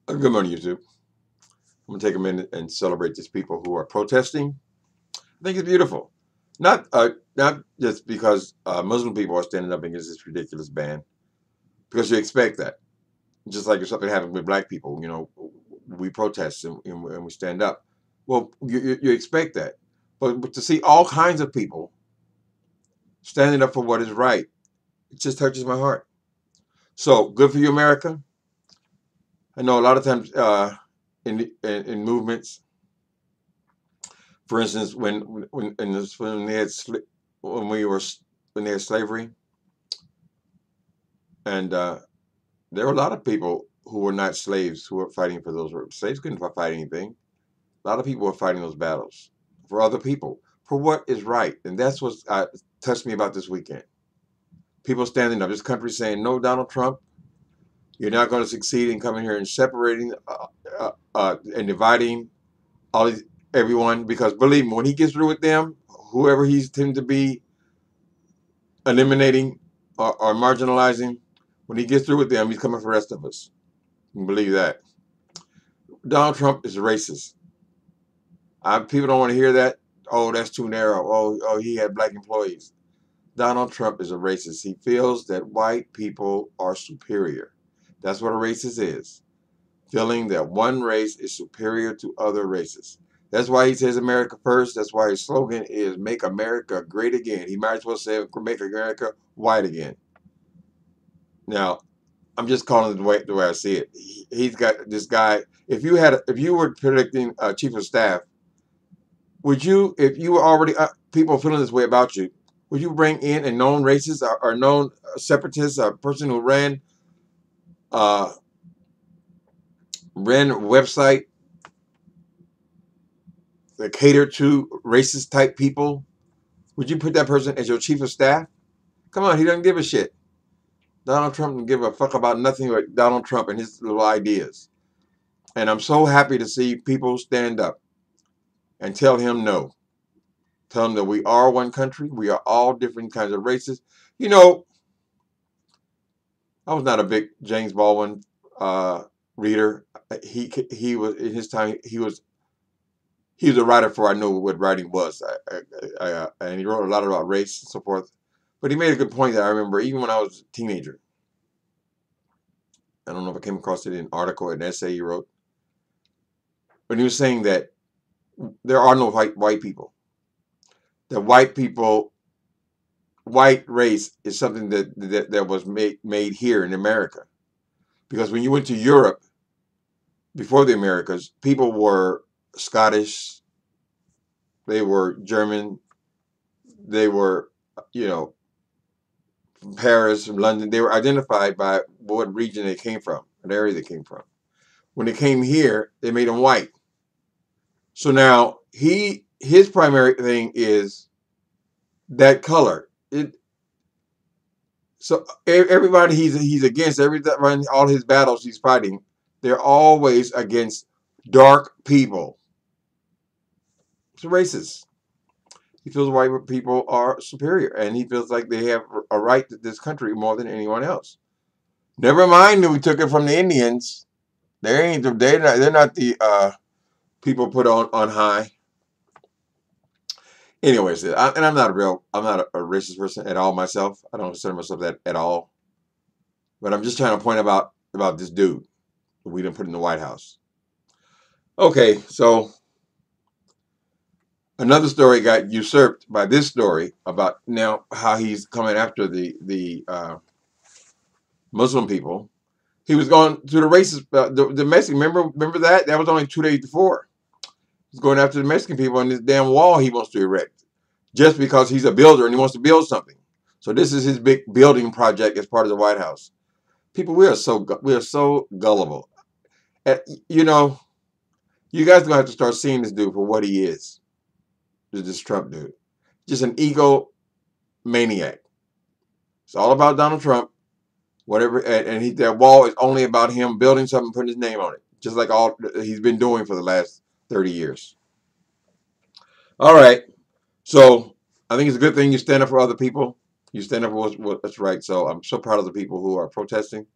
Good morning, YouTube. I'm gonna take a minute and celebrate these people who are protesting. I think it's beautiful. Not just because Muslim people are standing up against this ridiculous ban, because you expect that. Just like if something happens with black people, we protest and we stand up. Well, you expect that, but to see all kinds of people standing up for what is right, it just touches my heart. So good for you, America. I know a lot of times in movements. For instance, when they had when we were when they had slavery, and there were a lot of people who were not slaves who were fighting for those. Slaves couldn't fight anything. A lot of people were fighting those battles for other people, for what is right, and that's what touched me about this weekend. People standing up, this country saying, "No, Donald Trump, you're not going to succeed in coming here and separating and dividing all these, everyone." Because believe me, when he gets through with them, whoever he's tend to be eliminating or marginalizing, when he gets through with them, he's coming for the rest of us. You can believe that. Donald Trump is racist. People don't want to hear that. Oh, that's too narrow. Oh, he had black employees. Donald Trump is a racist. He feels that white people are superior. That's what a racist is. Feeling that one race is superior to other races. That's why he says America first. That's why his slogan is "Make America Great Again." He might as well say "Make America White Again." Now, I'm just calling it the way I see it. He's got this guy. If you were predicting chief of staff, would you, if you were already people feeling this way about you, would you bring in a known racist or known separatist, a person who uh, ran a website that catered to racist type people? Would you put that person as your chief of staff? Come on, he doesn't give a shit. Donald Trump doesn't give a fuck about nothing but Donald Trump and his little ideas. And I'm so happy to see people stand up and tell him no. Tell him that we are one country. We are all different kinds of races. You know, I was not a big James Baldwin reader. He was in his time. He was a writer before I knew what writing was. And he wrote a lot about race and so forth. But he made a good point that I remember even when I was a teenager. I don't know if I came across it in an article, an essay he wrote. But he was saying that there are no white people. That white race is something that was made here in America. Because when you went to Europe before the Americas, people were Scottish, they were German, they were, you know, from Paris, from London. They were identified by what region they came from, what area they came from. When they came here, they made them white. So now his primary thing is that color. So everybody he's against, all his battles he's fighting, they're always against dark people. It's racist. He feels white people are superior, and he feels like they have a right to this country more than anyone else. Never mind that we took it from the Indians. They're not the people put on high. Anyways, I'm not a racist person at all myself. I don't consider myself that at all. But I'm just trying to point about this dude that we didn't put in the White House. Okay, so another story got usurped by this story about now how he's coming after the Muslim people. He was going to the racist, the Mexican. Remember that was only 2 days before. He's going after the Mexican people on this damn wall he wants to erect, just because he's a builder and he wants to build something. So this is his big building project as part of the White House. People, we are so gullible. And, you guys are gonna have to start seeing this dude for what he is. This Trump dude, just an ego maniac. It's all about Donald Trump. Whatever, and that wall is only about him building something, putting his name on it, just like all he's been doing for the last 30 years. All right, so I think it's a good thing you stand up for other people. You stand up for what's right. So I'm so proud of the people who are protesting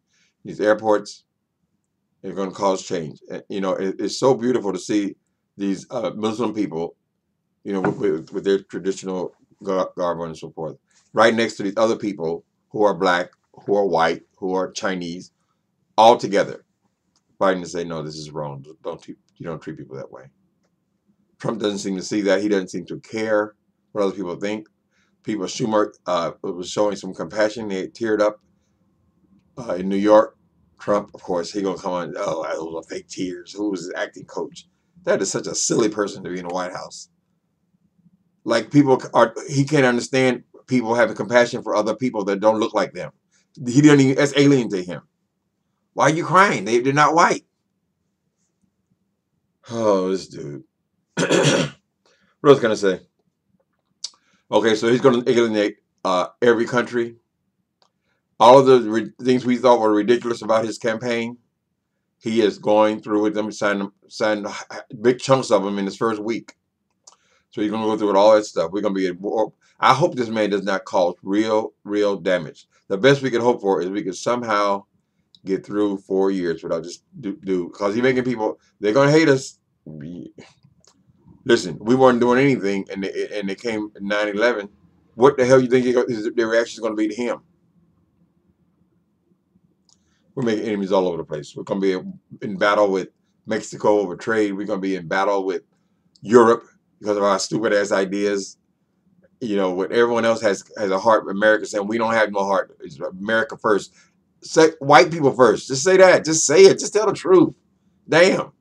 these airports. It's going to cause change. And, it's so beautiful to see these Muslim people, with their traditional garb and so forth, right next to these other people who are black, who are white, who are Chinese, all together, fighting to say, no, this is wrong. You don't treat people that way. Trump doesn't seem to see that. He doesn't seem to care what other people think. People, Schumer was showing some compassion. They teared up in New York. Trump, of course, he gonna come on. Oh, those are fake tears. Who was his acting coach? That is such a silly person to be in the White House. Like he can't understand people having compassion for other people that don't look like them. He doesn't even. That's alien to him. Why are you crying? They're not white. Oh, this dude. What else can I say? Okay, so he's going to alienate every country. All of the things we thought were ridiculous about his campaign, he is going through with them, signed big chunks of them in his first week. So he's going to go through with all that stuff. We're going to be at war. I hope this man does not cause real damage. The best we can hope for is we can somehow get through 4 years without just because he's making people, they're going to hate us. Listen, we weren't doing anything, and they came 9/11. What the hell you think their reaction is going to be to him? We're making enemies all over the place. We're going to be in battle with Mexico over trade. We're going to be in battle with Europe because of our stupid ass ideas. What everyone else has a heart. America saying we don't have no heart. It's America first. Say white people first. Just say that. Just say it. Just tell the truth. Damn.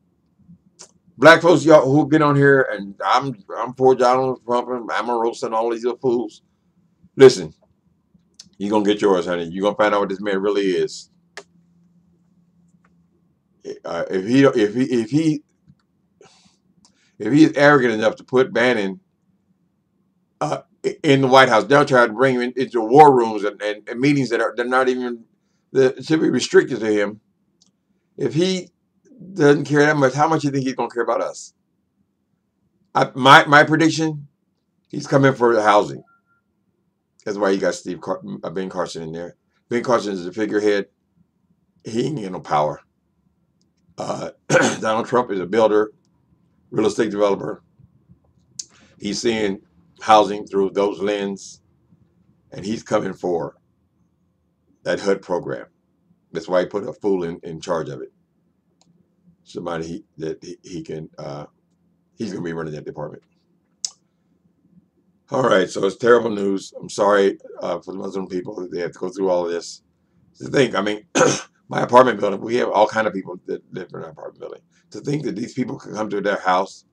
Black folks, y'all who get on here, and I'm for Donald Trump and Omarosa and all these other fools. Listen, you're gonna get yours, honey. You're gonna find out what this man really is. If he is arrogant enough to put Bannon in the White House, they'll try to bring him into war rooms and meetings they're not even that should be restricted to him. If he doesn't care that much, how much do you think he's gonna care about us? My prediction, he's coming for the housing. That's why you got Ben Carson in there. Ben Carson is the figurehead. He ain't got no power. Donald Trump is a builder, real estate developer. He's seeing housing through those lenses, and he's coming for that HUD program. That's why he put a fool in charge of it. Somebody he can, he's going to be running that department. All right, so it's terrible news. I'm sorry for the Muslim people that they have to go through all of this. To think, I mean, my apartment building, we have all kind of people that live in our apartment building. To think that these people can come to their house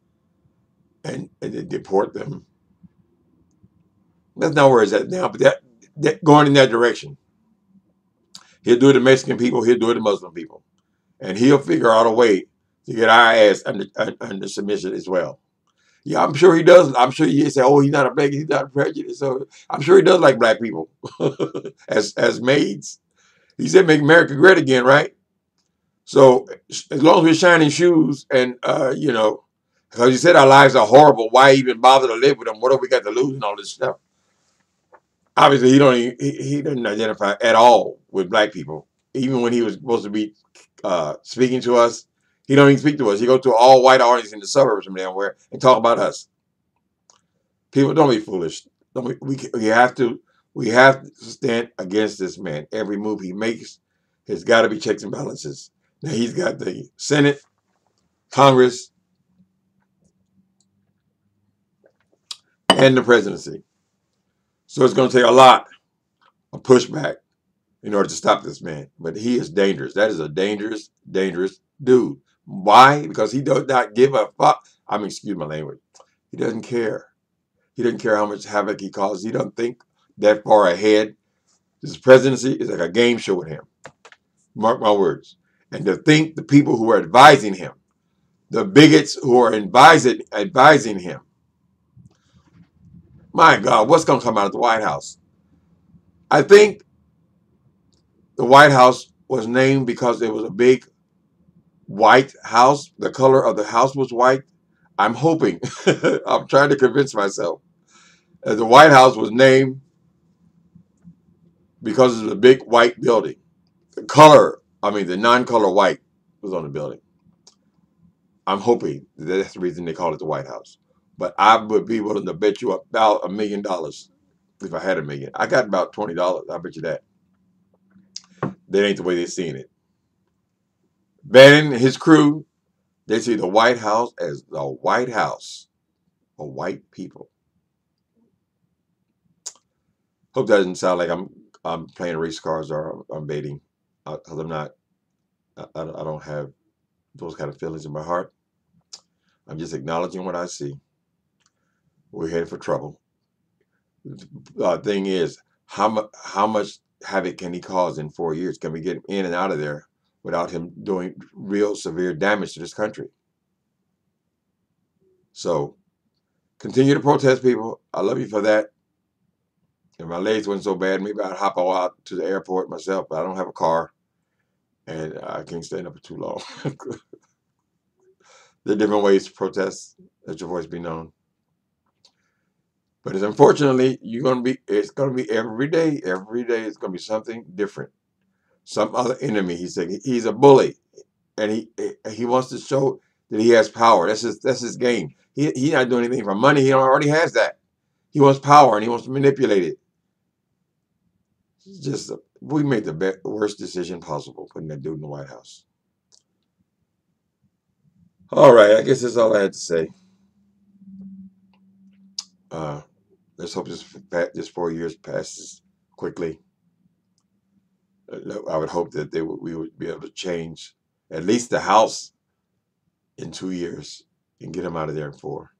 and deport them. That's not where it's at now, but that going in that direction. He'll do it to Mexican people, he'll do it to Muslim people. And he'll figure out a way to get our ass under submission as well. Yeah, I'm sure he does. I'm sure he say, "Oh, he's not a black, he's not prejudiced." So I'm sure he does like black people as maids. He said, "Make America great again," right? So as long as we're shining shoes, and because he said our lives are horrible, why even bother to live with them? What have we got to lose and all this stuff? Obviously, he doesn't identify at all with black people. Even when he was supposed to be speaking to us, he don't even speak to us. He goes to an all-white audience in the suburbs from somewhere and talk about us. People, don't be foolish. We have to stand against this man. Every move he makes has got to be checks and balances. Now he's got the Senate, Congress, and the presidency. So it's going to take a lot of pushback in order to stop this man. But he is dangerous. That is a dangerous dude. Why? Because he does not give a fuck. I mean, excuse my language. He doesn't care. He doesn't care how much havoc he causes. He doesn't think that far ahead. This presidency is like a game show with him. Mark my words. And to think the people who are advising him, the bigots who are advising him, my God, what's going to come out of the White House? I think the White House was named because it was a big white house. The color of the house was white. I'm hoping, I'm trying to convince myself that the White House was named because it's a big white building. The color, I mean the non-color white, was on the building. I'm hoping that's the reason they call it the White House. But I would be willing to bet you about $1 million if I had a million. I got about $20. I bet you that. That ain't the way they're seeing it. Bannon and his crew, they see the White House as the White House of white people. Hope that doesn't sound like I'm playing race cards or I'm baiting, because I'm not. I don't have those kind of feelings in my heart. I'm just acknowledging what I see. We're headed for trouble. Thing is, how much havoc can he cause in 4 years? Can we get him in and out of there without him doing real severe damage to this country? So continue to protest, people. I love you for that. If my legs weren't so bad, maybe I'd hop out to the airport myself, but I don't have a car and I can't stand up for too long. There are different ways to protest. Let your voice be known. But it's unfortunately, it's gonna be every day. Every day it's gonna be something different. Some other enemy. He said he's a bully, and he wants to show that he has power. That's his game. He's not doing anything for money. He already has that. He wants power and he wants to manipulate it. It's just we made the worst decision possible putting that dude in the White House. All right, I guess that's all I had to say. Uh, let's hope this 4 years passes quickly. I would hope that we would be able to change at least the House in 2 years and get him out of there in 4.